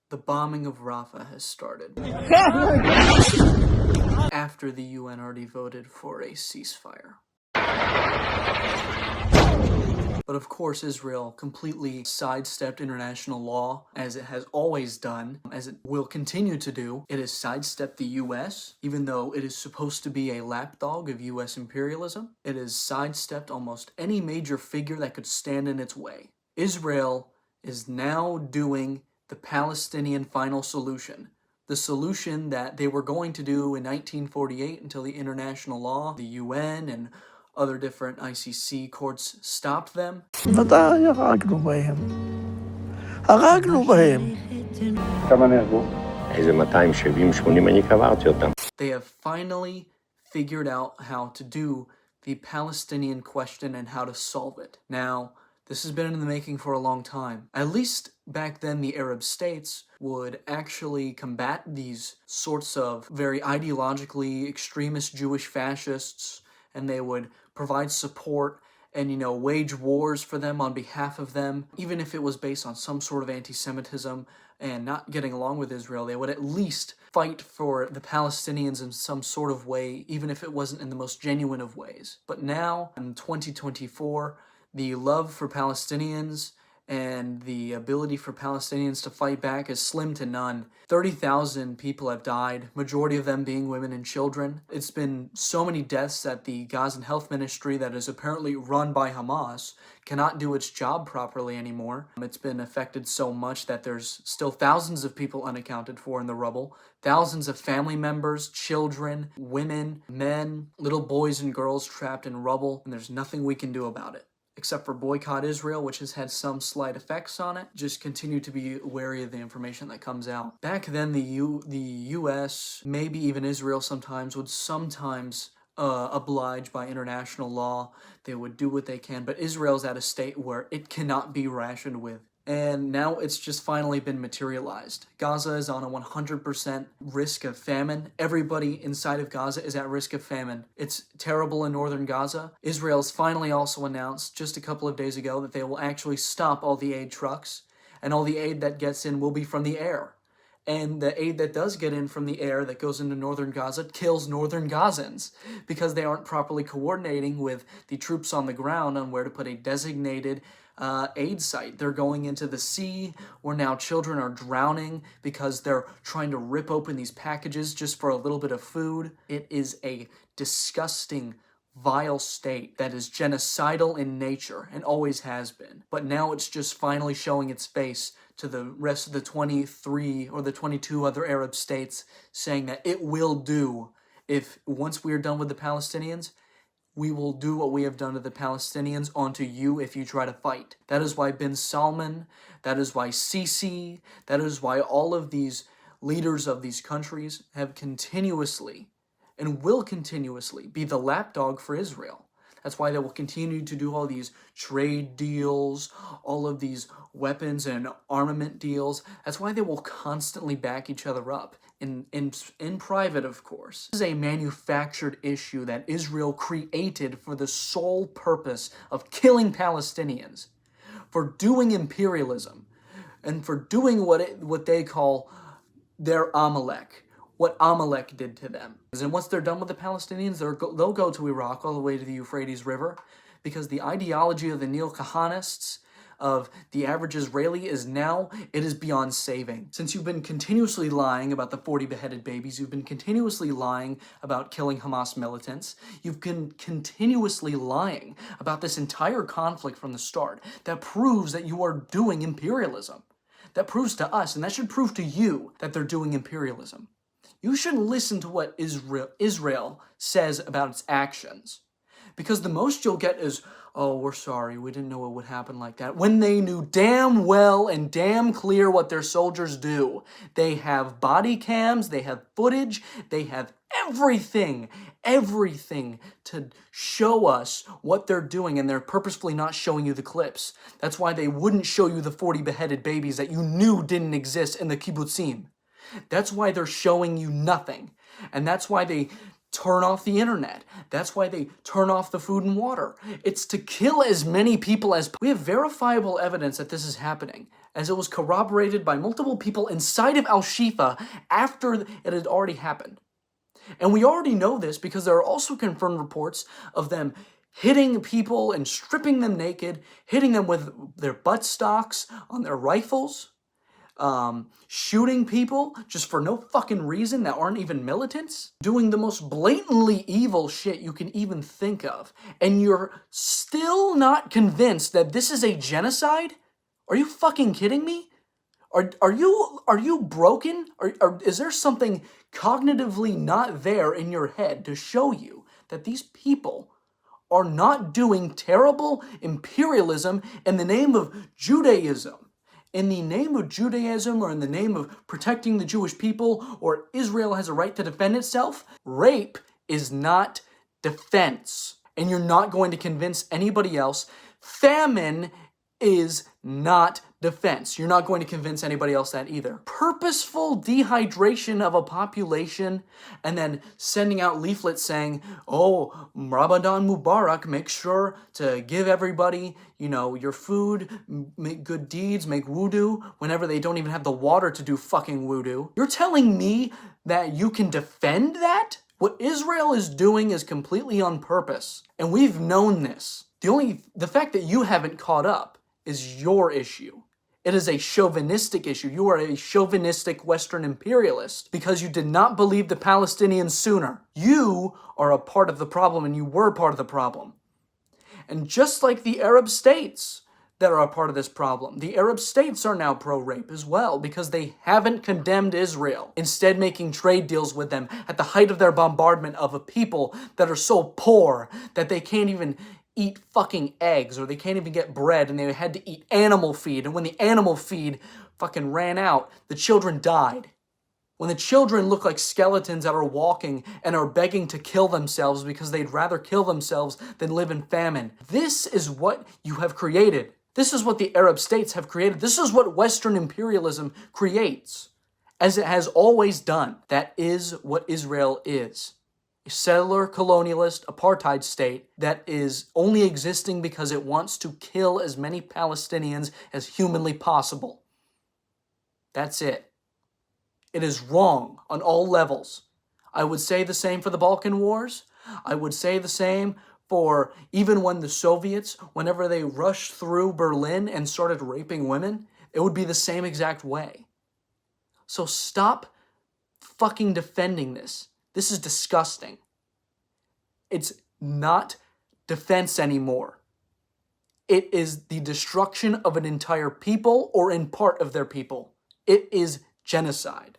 The bombing of Rafah has started. After the UN already voted for a ceasefire. But of course, Israel completely sidestepped international law, as it has always done, as it will continue to do. It has sidestepped the US, even though it is supposed to be a lapdog of US imperialism. It has sidestepped almost any major figure that could stand in its way. Israel is now doing the Palestinian final solution. The solution that they were going to do in 1948 until the international law, the UN, and other different ICC courts stopped them. They have finally figured out how to do the Palestinian question and how to solve it. Now, this has been in the making for a long time. At least back then, the Arab states would actually combat these sorts of very ideologically extremist Jewish fascists, and they would provide support and, wage wars for them on behalf of them. Even if it was based on some sort of anti-Semitism and not getting along with Israel, they would at least fight for the Palestinians in some sort of way, even if it wasn't in the most genuine of ways. But now, in 2024, the love for Palestinians and the ability for Palestinians to fight back is slim to none. 30,000 people have died, majority of them being women and children. It's been so many deaths that the Gazan Health Ministry, that is apparently run by Hamas, cannot do its job properly anymore. It's been affected so much that there's still thousands of people unaccounted for in the rubble. Thousands of family members, children, women, men, little boys and girls trapped in rubble, and there's nothing we can do about it. Except for boycott Israel, which has had some slight effects on it. Just continue to be wary of the information that comes out. Back then, the US, maybe even Israel sometimes, would oblige by international law. They would do what they can, but Israel's at a state where it cannot be rationed with. And now it's just finally been materialized. Gaza is on a 100% risk of famine. Everybody inside of Gaza is at risk of famine. It's terrible in northern Gaza. Israel's finally also announced just a couple of days ago that they will actually stop all the aid trucks, and all the aid that gets in will be from the air. And the aid that does get in from the air that goes into northern Gaza kills northern Gazans because they aren't properly coordinating with the troops on the ground on where to put a designated aid site. They're going into the sea, where now children are drowning because they're trying to rip open these packages just for a little bit of food. It is a disgusting, vile state that is genocidal in nature and always has been. But now it's just finally showing its face to the rest of the 23 or the 22 other Arab states, saying that it will do, if once we are done with the Palestinians, we will do what we have done to the Palestinians onto you if you try to fight. That is why bin Salman, that is why Sisi, that is why all of these leaders of these countries have continuously and will continuously be the lapdog for Israel. That's why they will continue to do all these trade deals, all of these weapons and armament deals. That's why they will constantly back each other up, in private, of course. This is a manufactured issue that Israel created for the sole purpose of killing Palestinians, for doing imperialism, and for doing what they call their Amalek. What Amalek did to them. And once they're done with the Palestinians, they'll go to Iraq all the way to the Euphrates River, because the ideology of the neo-Kahanists, of the average Israeli, is beyond saving. Since you've been continuously lying about the 40 beheaded babies, you've been continuously lying about killing Hamas militants, you've been continuously lying about this entire conflict from the start, that proves that you are doing imperialism. That proves to us, and that should prove to you, that they're doing imperialism. You shouldn't listen to what Israel says about its actions, because the most you'll get is, oh, we're sorry, we didn't know it would happen like that, when they knew damn well and damn clear what their soldiers do. They have body cams, they have footage, they have everything to show us what they're doing, and they're purposefully not showing you the clips. That's why they wouldn't show you the 40 beheaded babies that you knew didn't exist in the kibbutzim. That's why they're showing you nothing. And that's why they turn off the internet. That's why they turn off the food and water. It's to kill as many people as... We have verifiable evidence that this is happening, as it was corroborated by multiple people inside of Al-Shifa after it had already happened. And we already know this because there are also confirmed reports of them hitting people and stripping them naked, hitting them with their buttstocks on their rifles, shooting people just for no fucking reason that aren't even militants, doing the most blatantly evil shit you can even think of. And you're still not convinced that this is a genocide? Are you fucking kidding me? Are you broken? Is there something cognitively not there in your head to show you that these people are not doing terrible imperialism in the name of Judaism? In the name of Judaism, or in the name of protecting the Jewish people, or Israel has a right to defend itself? Rape is not defense. And you're not going to convince anybody else. Famine is not defense. You're not going to convince anybody else that either. Purposeful dehydration of a population and then sending out leaflets saying, oh, Ramadan Mubarak, make sure to give everybody, your food, make good deeds, make wudu, whenever they don't even have the water to do fucking wudu. You're telling me that you can defend that? What Israel is doing is completely on purpose. And we've known this. The fact that you haven't caught up is your issue. It is a chauvinistic issue. You are a chauvinistic Western imperialist because you did not believe the Palestinians sooner. You are a part of the problem, and you were part of the problem. And just like the Arab states that are a part of this problem, the Arab states are now pro-rape as well because they haven't condemned Israel, instead making trade deals with them at the height of their bombardment of a people that are so poor that they can't even eat fucking eggs, or they can't even get bread, and they had to eat animal feed. And when the animal feed fucking ran out, the children died. When the children look like skeletons that are walking and are begging to kill themselves because they'd rather kill themselves than live in famine. This is what you have created. This is what the Arab states have created. This is what Western imperialism creates, as it has always done. That is what Israel is. A settler, colonialist, apartheid state that is only existing because it wants to kill as many Palestinians as humanly possible. That's it. It is wrong on all levels. I would say the same for the Balkan Wars. I would say the same for even when the Soviets, whenever they rushed through Berlin and started raping women, it would be the same exact way. So stop fucking defending this. This is disgusting. It's not defense anymore. It is the destruction of an entire people or in part of their people. It is genocide.